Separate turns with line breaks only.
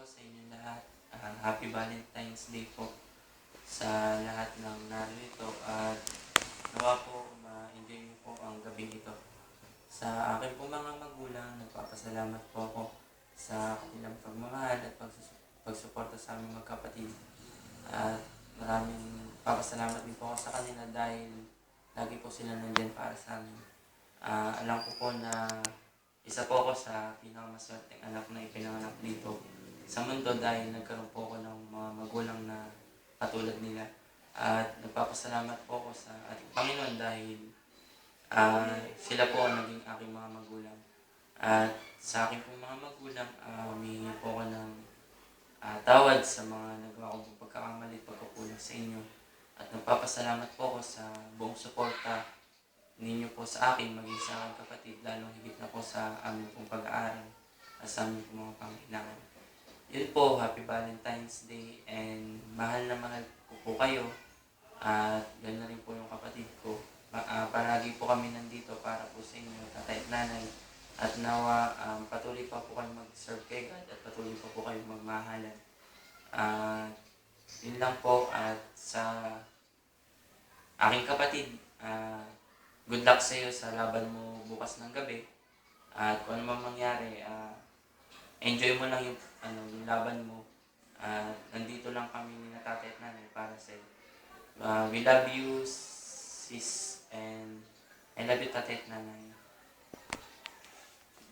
sa inyo lahat. Happy Valentine's Day po sa lahat ng narito at nawa po ma-enjoy niyo po ang gabi ito. Sa akin po mga magulang, nagpapasalamat po ako sa kanilang pagmamahal at pagsuporta sa aming magkapatid. At maraming papasalamat din po ako sa kanila dahil lagi po sila nandyan para sa amin. Alam ko po na isa po ako sa pinakamaswerteng anak na ipinanganak dito sa mundo dahil nagkaroon po ako ng mga magulang na katulad nila. At nagpapasalamat po ako sa ating Panginoon dahil sila po ang naging aking mga magulang. At sa aking pong mga magulang, humingi po ako ng tawad sa mga nagawa kong pagkakamali at pagkukulang sa inyo. At nagpapasalamat po ako sa buong suporta ninyo po sa akin, maging sa aking kapatid, lalong higit na po sa aming pong pag-aaral at sa aming pong mga pangailangan. Yun po, Happy Valentine's Day and mahal na mahal ko po kayo at ganoon na rin po yung kapatid ko. Palagi po kami nandito para po sa inyo, tatay at nanay. At nawa, patuloy pa po kayo mag-serve kay God at patuloy pa po kayo magmahalan. Yun lang po at sa aking kapatid, good luck sa iyo sa laban mo bukas ng gabi. At kung ano man mangyari, enjoy mo lang yung laban mo. Nandito lang kami ni tatay at nanay para sa iyo. We love you, sis, and I love you, tatay at nanay.